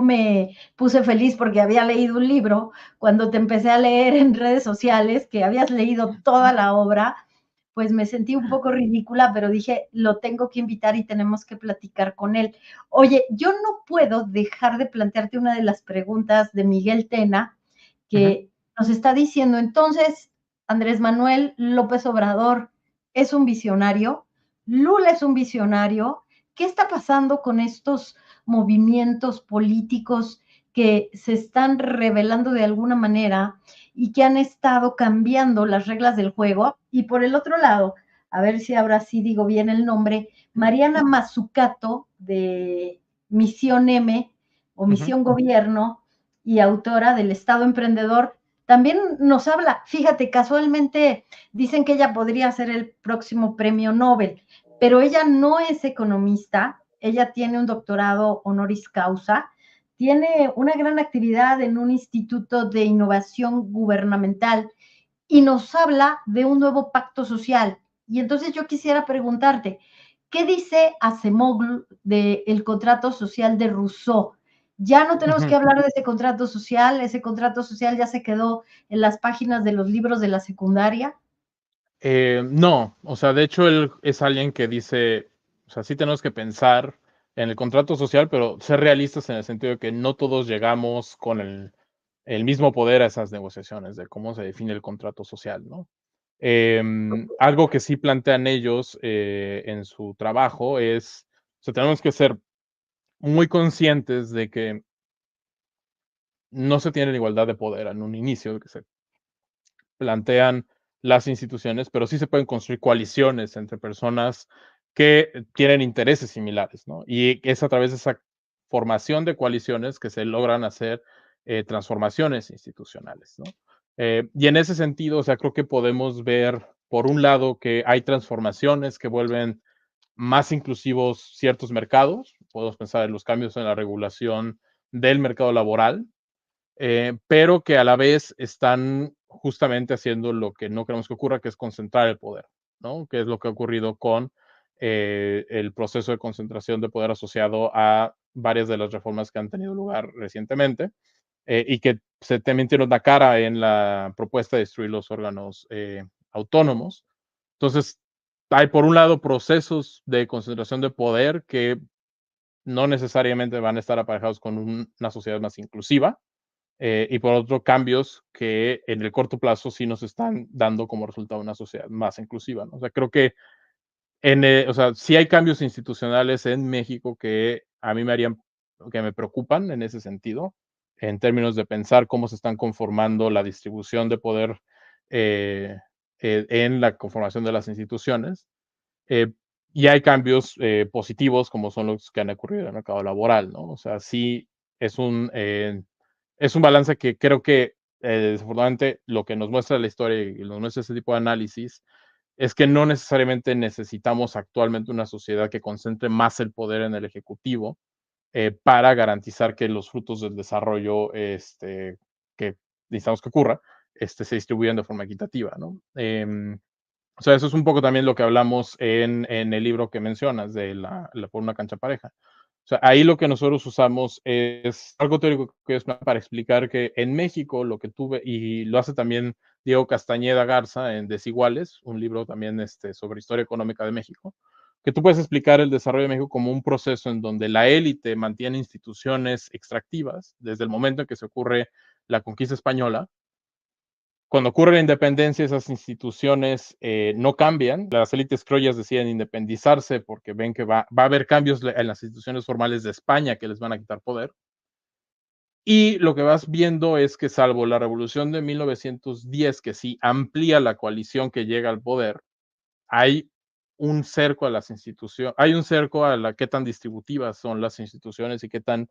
me puse feliz porque había leído un libro cuando te empecé a leer en redes sociales, que habías leído toda la obra, pues me sentí un poco ridícula, pero dije, lo tengo que invitar y tenemos que platicar con él. Oye, yo no puedo dejar de plantearte una de las preguntas de Miguel Tena, Ujú. que nos está diciendo, entonces, Andrés Manuel López Obrador es un visionario, Lula es un visionario. ¿Qué está pasando con estos movimientos políticos que se están revelando de alguna manera y que han estado cambiando las reglas del juego? Y por el otro lado, a ver si ahora sí digo bien el nombre, Mariana Mazzucato de Misión M o Ujú. Misión Gobierno y autora del Estado Emprendedor, también nos habla. Fíjate, casualmente dicen que ella podría ser el próximo premio Nobel, pero ella no es economista, ella tiene un doctorado honoris causa, tiene una gran actividad en un instituto de innovación gubernamental y nos habla de un nuevo pacto social. Y entonces yo quisiera preguntarte, ¿qué dice Acemoglu del contrato social de Rousseau? Ya no tenemos que Ujú. hablar de ese contrato social ya se quedó en las páginas de los libros de la secundaria. No, o sea, de hecho, él es alguien que dice, o sea, sí tenemos que pensar en el contrato social, pero ser realistas en el sentido de que no todos llegamos con el mismo poder a esas negociaciones de cómo se define el contrato social, ¿no? Algo que sí plantean ellos en su trabajo es, o sea, tenemos que ser muy conscientes de que no se tiene la igualdad de poder en un inicio, que se plantean las instituciones, pero sí se pueden construir coaliciones entre personas que tienen intereses similares, ¿no? Y es a través de esa formación de coaliciones que se logran hacer transformaciones institucionales, ¿no? Y en ese sentido, o sea, creo que podemos ver, por un lado, que hay transformaciones que vuelven más inclusivos ciertos mercados. Podemos pensar en los cambios en la regulación del mercado laboral, pero que a la vez están justamente haciendo lo que no queremos que ocurra, que es concentrar el poder, ¿no? Que es lo que ha ocurrido con el proceso de concentración de poder asociado a varias de las reformas que han tenido lugar recientemente y que también tiene una cara en la propuesta de destruir los órganos autónomos. Entonces, hay por un lado procesos de concentración de poder que no necesariamente van a estar aparejados con una sociedad más inclusiva, y por otro, cambios que en el corto plazo sí nos están dando como resultado una sociedad más inclusiva, ¿no? O sea, creo que o sea, sí hay cambios institucionales en México que a mí que me preocupan en ese sentido, en términos de pensar cómo se están conformando la distribución de poder eh, en la conformación de las instituciones. eh, y hay cambios positivos como son los que han ocurrido en el mercado laboral, ¿no? O sea, sí es es un balance que creo que desafortunadamente lo que nos muestra la historia y nos muestra ese tipo de análisis es que no necesariamente necesitamos actualmente una sociedad que concentre más el poder en el ejecutivo para garantizar que los frutos del desarrollo que necesitamos que ocurra se distribuyan de forma equitativa, ¿no? O sea, eso es un poco también lo que hablamos en el libro que mencionas de por una cancha pareja. O sea, ahí lo que nosotros usamos es algo teórico que es para explicar que en México lo que tuve, y lo hace también Diego Castañeda Garza en Desiguales, un libro también sobre historia económica de México, que tú puedes explicar el desarrollo de México como un proceso en donde la élite mantiene instituciones extractivas desde el momento en que se ocurre la conquista española. Cuando ocurre la independencia, esas instituciones no cambian. Las élites criollas deciden independizarse porque ven que va a haber cambios en las instituciones formales de España que les van a quitar poder. Y lo que vas viendo es que, salvo la revolución de 1910, que sí amplía la coalición que llega al poder, hay un cerco a las instituciones, hay un cerco a qué tan distributivas son las instituciones y qué tan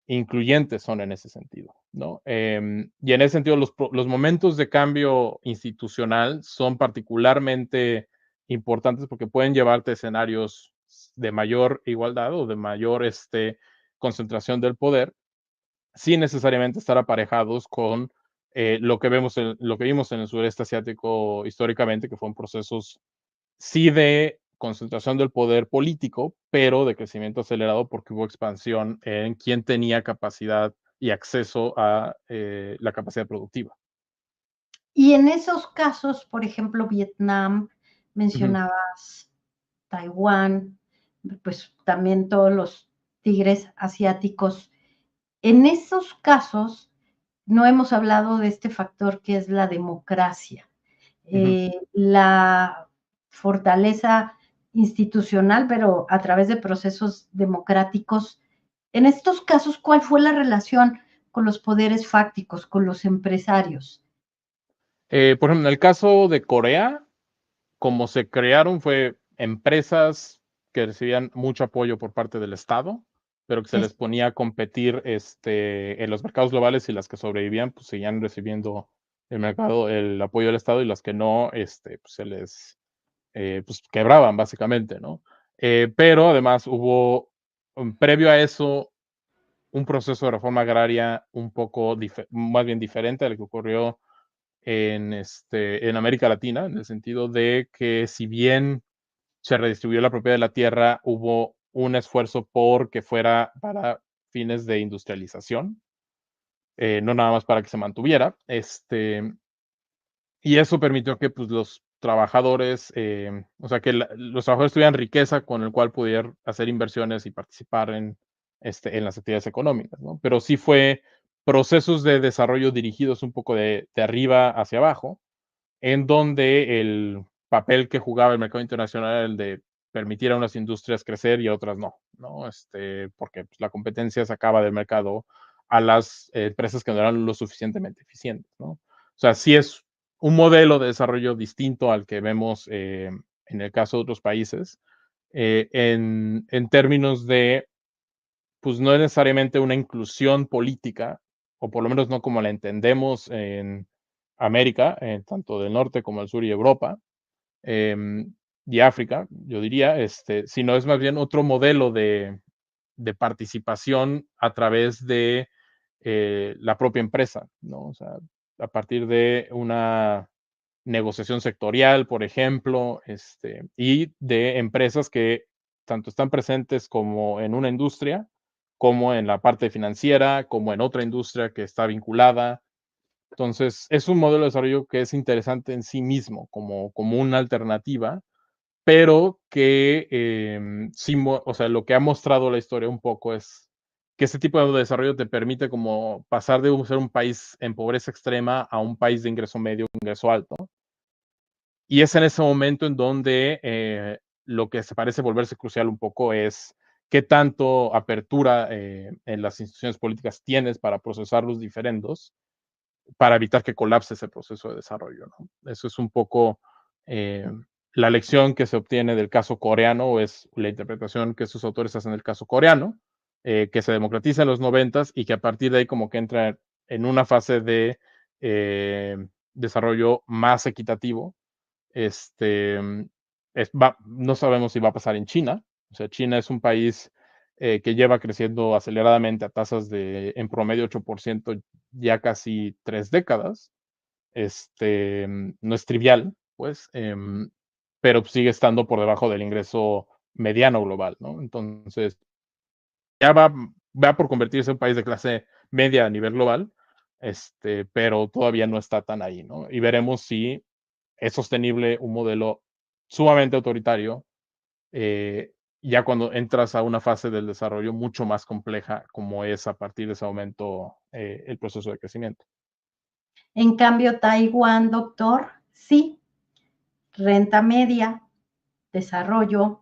incluyentes son en ese sentido, ¿no? Y en ese sentido, los momentos de cambio institucional son particularmente importantes porque pueden llevarte a escenarios de mayor igualdad o de mayor concentración del poder, sin necesariamente estar aparejados con lo que vimos en el sureste asiático históricamente, que fueron procesos sí de concentración del poder político, pero de crecimiento acelerado porque hubo expansión en quien tenía capacidad y acceso a la capacidad productiva. Y en esos casos, por ejemplo, Vietnam, Ujú. mencionabas Taiwán, pues también todos los tigres asiáticos. En esos casos, no hemos hablado de este factor que es la democracia, Ujú. la fortaleza institucional, pero a través de procesos democráticos. En estos casos, ¿cuál fue la relación con los poderes fácticos, con los empresarios? Por ejemplo, en el caso de Corea, como se crearon fue empresas que recibían mucho apoyo por parte del Estado, pero que se les Es, ponía a competir en los mercados globales, y las que sobrevivían, pues seguían recibiendo el apoyo del Estado, y las que no, pues se les pues quebraban básicamente, ¿no? Pero además hubo, previo a eso, un proceso de reforma agraria un poco, más bien diferente al que ocurrió en América Latina, en el sentido de que si bien se redistribuyó la propiedad de la tierra, hubo un esfuerzo por que fuera para fines de industrialización, no nada más para que se mantuviera. Y eso permitió que pues, los trabajadores, o sea, que los trabajadores tuvieran riqueza con el cual pudieran hacer inversiones y participar en las actividades económicas, ¿no? Pero sí fue procesos de desarrollo dirigidos un poco de arriba hacia abajo, en donde el papel que jugaba el mercado internacional era el de permitir a unas industrias crecer y a otras ¿no? Porque pues, la competencia sacaba del mercado a las empresas que no eran lo suficientemente eficientes, ¿no? O sea, sí es un modelo de desarrollo distinto al que vemos en el caso de otros países, en términos de, pues no es necesariamente una inclusión política, o por lo menos no como la entendemos en América, tanto del norte como del sur y Europa, y África, yo diría, sino es más bien otro modelo de participación a través de la propia empresa, ¿no? O sea, a partir de una negociación sectorial, por ejemplo, y de empresas que tanto están presentes como en una industria, como en la parte financiera, como en otra industria que está vinculada. Entonces, es un modelo de desarrollo que es interesante en sí mismo, como una alternativa, pero que sí, o sea, lo que ha mostrado la historia un poco es que este tipo de desarrollo te permite como pasar de ser un país en pobreza extrema a un país de ingreso medio, ingreso alto. Y es en ese momento en donde lo que se parece volverse crucial un poco es qué tanto apertura en las instituciones políticas tienes para procesar los diferendos, para evitar que colapse ese proceso de desarrollo, ¿no? Eso es un poco eh, la lección que se obtiene del caso coreano, o es la interpretación que estos autores hacen del caso coreano, que se democratiza en los 90 y que a partir de ahí como que entra en una fase de desarrollo más equitativo, No sabemos si va a pasar en China. O sea, China es un país que lleva creciendo aceleradamente a tasas de, en promedio, 8% ya casi 3 décadas. No es trivial, pues, pero sigue estando por debajo del ingreso mediano global, ¿no? Entonces, ya va por convertirse en un país de clase media a nivel global, pero todavía no está tan ahí, ¿no? Y veremos si es sostenible un modelo sumamente autoritario, ya cuando entras a una fase del desarrollo mucho más compleja, como es a partir de ese momento el proceso de crecimiento. En cambio, Taiwán, doctor, sí, renta media, desarrollo,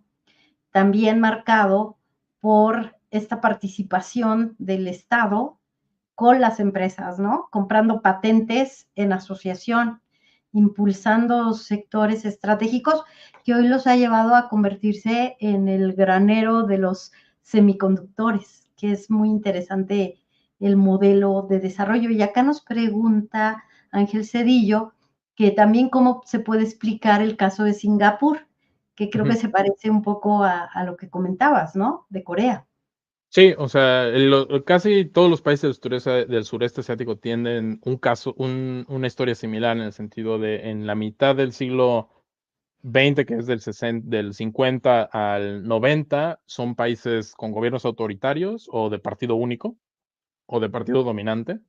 también marcado por esta participación del Estado con las empresas, ¿no? Comprando patentes en asociación, impulsando sectores estratégicos que hoy los ha llevado a convertirse en el granero de los semiconductores, que es muy interesante el modelo de desarrollo. Y acá nos pregunta Ángel Cedillo que también cómo se puede explicar el caso de Singapur, que creo que se parece un poco a lo que comentabas, ¿no? De Corea. Sí, o sea, casi todos los países del sureste asiático tienen una historia similar en el sentido de en la mitad del siglo XX, que es del 50 al 90, son países con gobiernos autoritarios o de partido único o de partido dominante,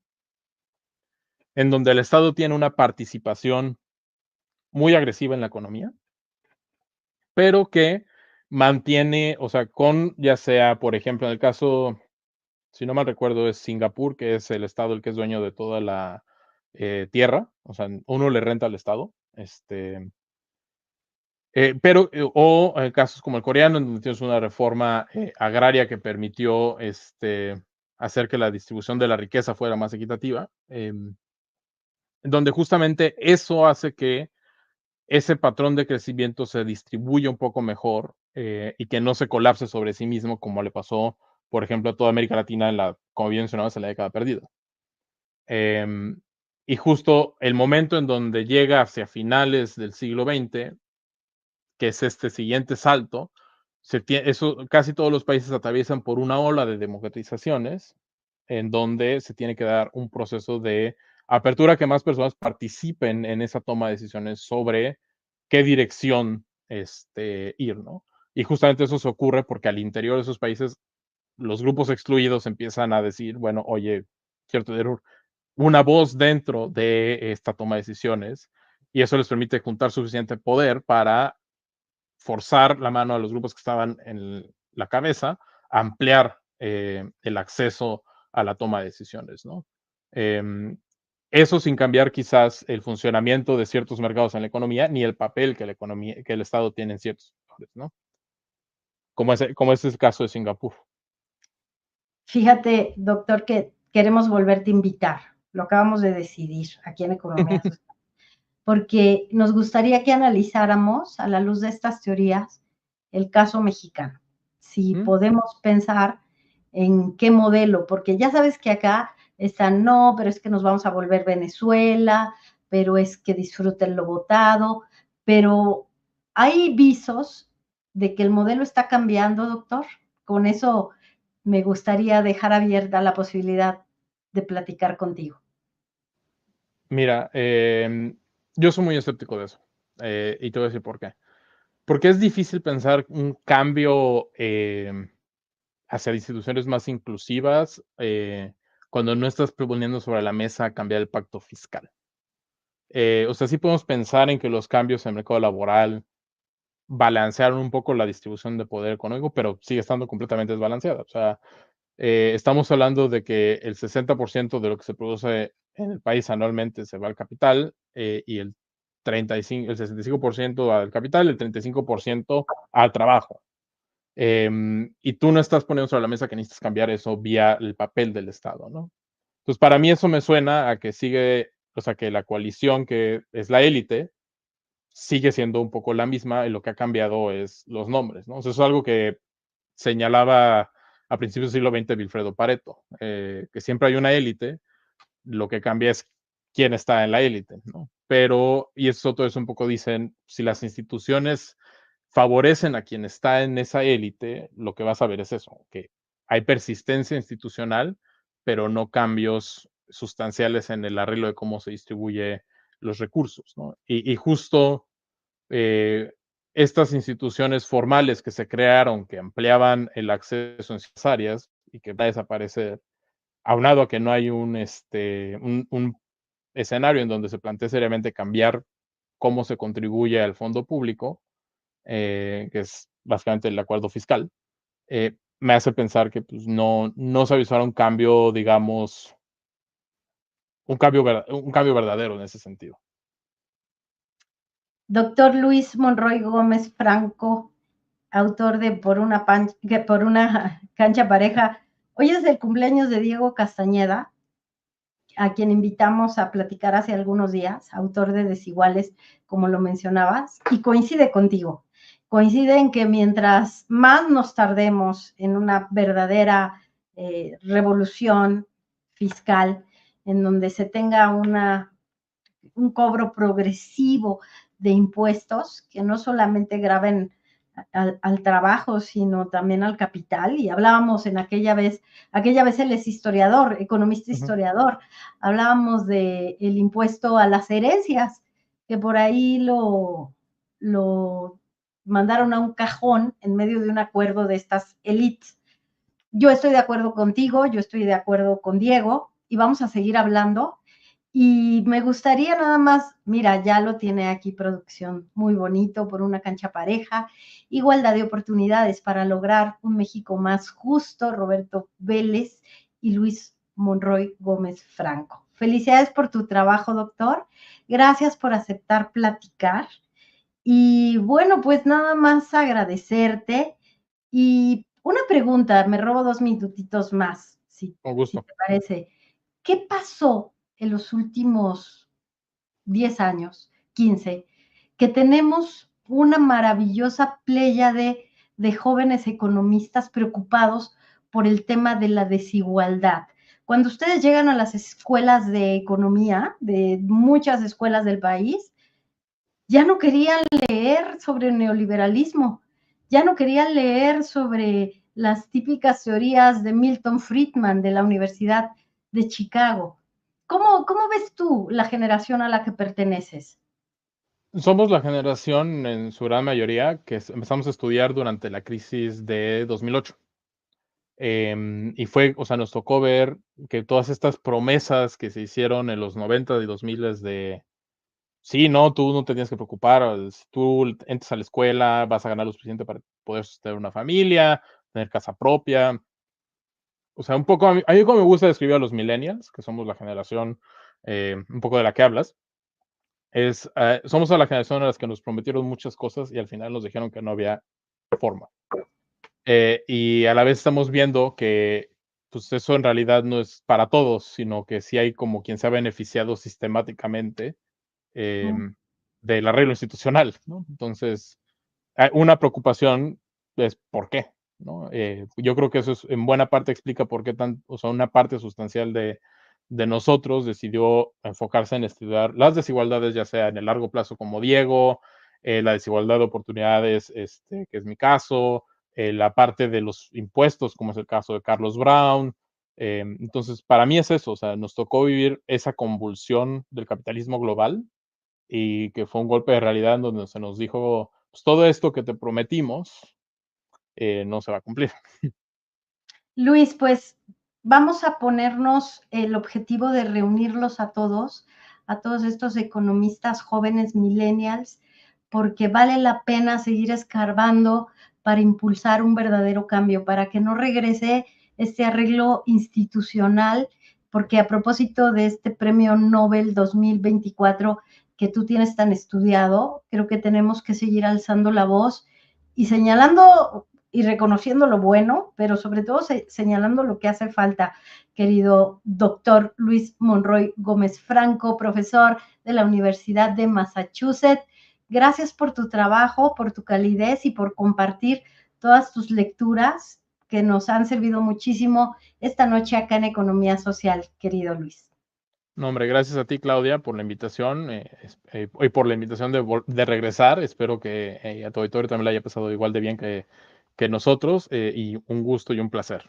en donde el Estado tiene una participación muy agresiva en la economía, pero que mantiene, o sea, ya sea, por ejemplo, en el caso, si no mal recuerdo, es Singapur, que es el estado el que es dueño de toda la tierra, o sea, uno le renta al estado, o casos como el coreano, en donde tienes una reforma agraria que permitió hacer que la distribución de la riqueza fuera más equitativa, donde justamente eso hace que ese patrón de crecimiento se distribuya un poco mejor y que no se colapse sobre sí mismo, como le pasó, por ejemplo, a toda América Latina como bien mencionabas, en la década perdida. Em, y justo el momento en donde llega hacia finales del siglo XX, que es este siguiente salto, casi todos los países atraviesan por una ola de democratizaciones, en donde se tiene que dar un proceso de apertura, que más personas participen en esa toma de decisiones sobre qué dirección ir, ¿no? Y justamente eso se ocurre porque al interior de esos países los grupos excluidos empiezan a decir, bueno, oye, cierto error, una voz dentro de esta toma de decisiones, y eso les permite juntar suficiente poder para forzar la mano a los grupos que estaban en la cabeza, a ampliar el acceso a la toma de decisiones, ¿no? Em, Eso sin cambiar quizás el funcionamiento de ciertos mercados en la economía, ni el papel que el Estado tiene en ciertos sectores, ¿no? Como es el caso de Singapur. Fíjate, doctor, que queremos volverte a invitar. Lo acabamos de decidir aquí en Economía Social, porque nos gustaría que analizáramos a la luz de estas teorías el caso mexicano. Si podemos pensar en qué modelo, porque ya sabes que acá están, no, pero es que nos vamos a volver Venezuela, pero es que disfruten lo votado, pero hay visos de que el modelo está cambiando, doctor. Con eso me gustaría dejar abierta la posibilidad de platicar contigo. Mira, yo soy muy escéptico de eso, y te voy a decir por qué. Porque es difícil pensar un cambio hacia instituciones más inclusivas cuando no estás proponiendo sobre la mesa cambiar el pacto fiscal. O sea, sí podemos pensar en que los cambios en el mercado laboral balancearon un poco la distribución de poder económico, pero sigue estando completamente desbalanceada. O sea, estamos hablando de que el 60% de lo que se produce en el país anualmente se va al capital y el 65% al capital, el 35% al trabajo. Y tú no estás poniendo sobre la mesa que necesitas cambiar eso vía el papel del Estado, ¿no? Entonces, para mí eso me suena a que o sea, que la coalición que es la élite sigue siendo un poco la misma y lo que ha cambiado es los nombres, ¿no? O sea, eso es algo que señalaba a principios del siglo XX Vilfredo Pareto, que siempre hay una élite, lo que cambia es quién está en la élite, ¿no? pero, y eso todo eso un poco dicen, si las instituciones favorecen a quien está en esa élite, lo que vas a ver es eso, que hay persistencia institucional, pero no cambios sustanciales en el arreglo de cómo se distribuye los recursos, ¿no? Y justo eh, estas instituciones formales que se crearon, que ampliaban el acceso en ciertas áreas y que va a desaparecer, aunado a que no hay un escenario en donde se plantee seriamente cambiar cómo se contribuye al fondo público, que es básicamente el acuerdo fiscal, me hace pensar que pues, no se avisara un cambio, digamos, un cambio verdadero en ese sentido. Doctor Luis Monroy Gómez Franco, autor de Por una cancha pareja. Hoy es el cumpleaños de Diego Castañeda, a quien invitamos a platicar hace algunos días, autor de Desiguales, como lo mencionabas, y coincide contigo. Coincide en que mientras más nos tardemos en una verdadera revolución fiscal, en donde se tenga un cobro progresivo de impuestos que no solamente graben al trabajo, sino también al capital. Y hablábamos en aquella vez él es historiador, economista historiador, hablábamos del impuesto a las herencias, que por ahí lo mandaron a un cajón en medio de un acuerdo de estas élites. Yo estoy de acuerdo contigo, yo estoy de acuerdo con Diego, y vamos a seguir hablando. Y me gustaría nada más, mira, ya lo tiene aquí producción, muy bonito, Por una cancha pareja, igualdad de oportunidades para lograr un México más justo, Roberto Vélez y Luis Monroy Gómez Franco. Felicidades por tu trabajo, doctor. Gracias por aceptar platicar. Y bueno, pues nada más agradecerte. Y una pregunta, me robo 2 minutitos más, Con si gusto. te parece. ¿Qué pasó en los últimos 10 años, 15, que tenemos una maravillosa pléyade de jóvenes economistas preocupados por el tema de la desigualdad? Cuando ustedes llegan a las escuelas de economía, de muchas escuelas del país, ya no querían leer sobre el neoliberalismo, ya no querían leer sobre las típicas teorías de Milton Friedman de la Universidad de Chicago. ¿Cómo ves tú la generación a la que perteneces? Somos la generación, en su gran mayoría, que empezamos a estudiar durante la crisis de 2008. Y fue, o sea, nos tocó ver que todas estas promesas que se hicieron en los 90 y 2000 de, sí, no, tú no te tienes que preocupar, si tú entras a la escuela, vas a ganar lo suficiente para poder tener una familia, tener casa propia. O sea, un poco, a mí como me gusta describir a los millennials, que somos la generación un poco de la que hablas, somos a la generación a las que nos prometieron muchas cosas y al final nos dijeron que no había forma. Y a la vez estamos viendo que pues eso en realidad no es para todos, sino que sí hay como quien se ha beneficiado sistemáticamente del arreglo institucional, ¿no? Entonces, una preocupación es ¿por qué? ¿No? Yo creo que eso en buena parte explica por qué o sea, una parte sustancial de nosotros decidió enfocarse en estudiar las desigualdades, ya sea en el largo plazo como Diego, la desigualdad de oportunidades, que es mi caso, la parte de los impuestos, como es el caso de Carlos Brown. Entonces, para mí es eso, o sea, nos tocó vivir esa convulsión del capitalismo global y que fue un golpe de realidad en donde se nos dijo, pues todo esto que te prometimos no se va a cumplir. Luis, pues vamos a ponernos el objetivo de reunirlos a todos estos economistas jóvenes millennials, porque vale la pena seguir escarbando para impulsar un verdadero cambio, para que no regrese este arreglo institucional, porque a propósito de este premio Nobel 2024 que tú tienes tan estudiado, creo que tenemos que seguir alzando la voz y señalando y reconociendo lo bueno, pero sobre todo señalando lo que hace falta, querido doctor Luis Monroy Gómez Franco, profesor de la Universidad de Massachusetts. Gracias por tu trabajo, por tu calidez y por compartir todas tus lecturas que nos han servido muchísimo esta noche acá en Economía Social, querido Luis. No, hombre, gracias a ti, Claudia, por la invitación y por la invitación de regresar. Espero que a tu auditorio también le haya pasado igual de bien que nosotros, y un gusto y un placer.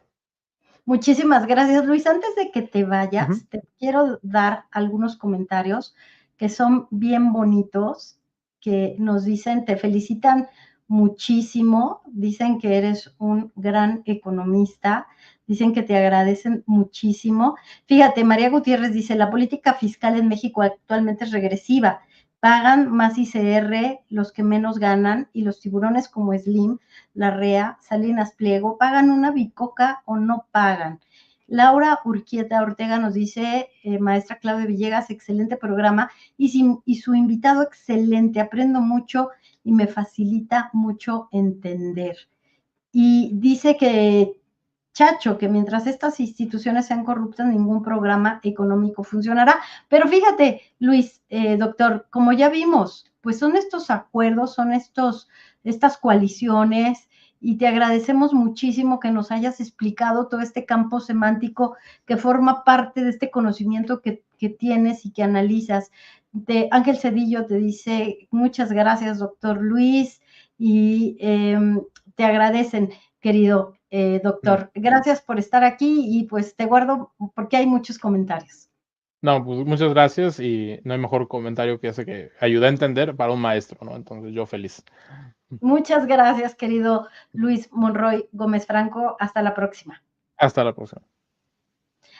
Muchísimas gracias, Luis. Antes de que te Ujú. vayas, te quiero dar algunos comentarios que son bien bonitos, que nos dicen, te felicitan muchísimo, dicen que eres un gran economista, dicen que te agradecen muchísimo. Fíjate, María Gutiérrez dice, la política fiscal en México actualmente es regresiva. Pagan más ICR los que menos ganan y los tiburones como Slim, Larrea, Salinas Pliego, ¿pagan una bicoca o no pagan? Laura Urquieta Ortega nos dice, maestra Claudia Villegas, excelente programa y su invitado excelente, aprendo mucho y me facilita mucho entender. Y dice que Chacho, que mientras estas instituciones sean corruptas, ningún programa económico funcionará. Pero fíjate, Luis, doctor, como ya vimos, pues son estos acuerdos, son estas coaliciones, y te agradecemos muchísimo que nos hayas explicado todo este campo semántico que forma parte de este conocimiento que tienes y que analizas. Ángel Cedillo te dice, muchas gracias, doctor Luis, y te agradecen, querido No, doctor. Gracias por estar aquí y pues te guardo porque hay muchos comentarios. no, pues muchas gracias y no hay mejor comentario que ese que ayuda a entender para un maestro, ¿no? Entonces yo feliz. Muchas gracias, querido Luis Monroy Gómez Franco. Hasta la próxima. Hasta la próxima.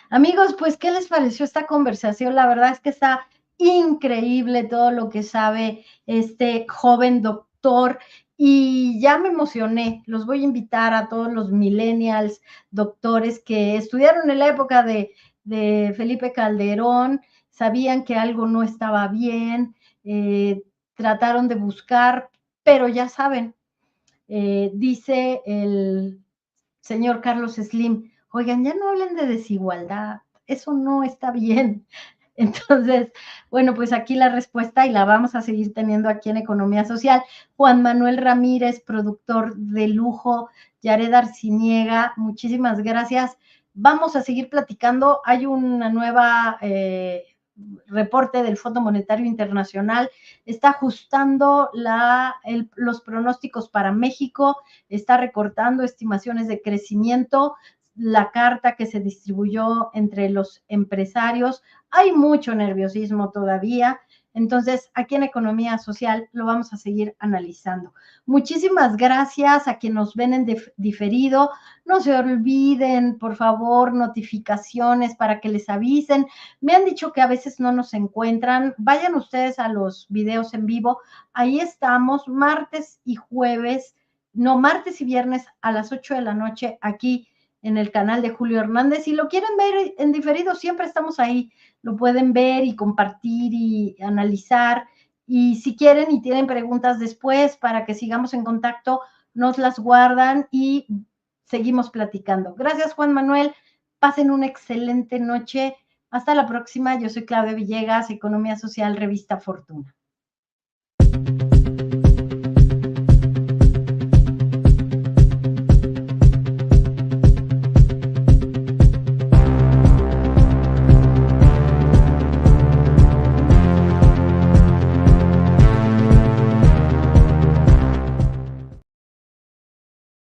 Amigos, pues, ¿qué les pareció esta conversación? La verdad es que está increíble todo lo que sabe este joven doctor y ya me emocioné. Los voy a invitar a todos los millennials, doctores que estudiaron en la época de Felipe Calderón, sabían que algo no estaba bien, trataron de buscar, pero ya saben, dice el señor Carlos Slim, oigan, ya no hablen de desigualdad, eso no está bien. Entonces, bueno, pues aquí la respuesta y la vamos a seguir teniendo aquí en Economía Social. Juan Manuel Ramírez, productor de lujo, Yared Arciniega, muchísimas gracias. Vamos a seguir platicando. Hay una nueva reporte del Fondo Monetario Internacional, está ajustando los pronósticos para México, está recortando estimaciones de crecimiento, la carta que se distribuyó entre los empresarios. Hay mucho nerviosismo todavía. Entonces, aquí en Economía Social lo vamos a seguir analizando. Muchísimas gracias a quienes nos ven en diferido. No se olviden, por favor, notificaciones para que les avisen. Me han dicho que a veces no nos encuentran. Vayan ustedes a los videos en vivo. Ahí estamos martes y jueves, no, martes y viernes a las 8 de la noche aquí en el canal de Julio Hernández. Si lo quieren ver en diferido, siempre estamos ahí. Lo pueden ver y compartir y analizar. Y si quieren y tienen preguntas después para que sigamos en contacto, nos las guardan y seguimos platicando. Gracias, Juan Manuel. Pasen una excelente noche. Hasta la próxima. Yo soy Claudia Villegas, Economía Social, Revista Fortuna.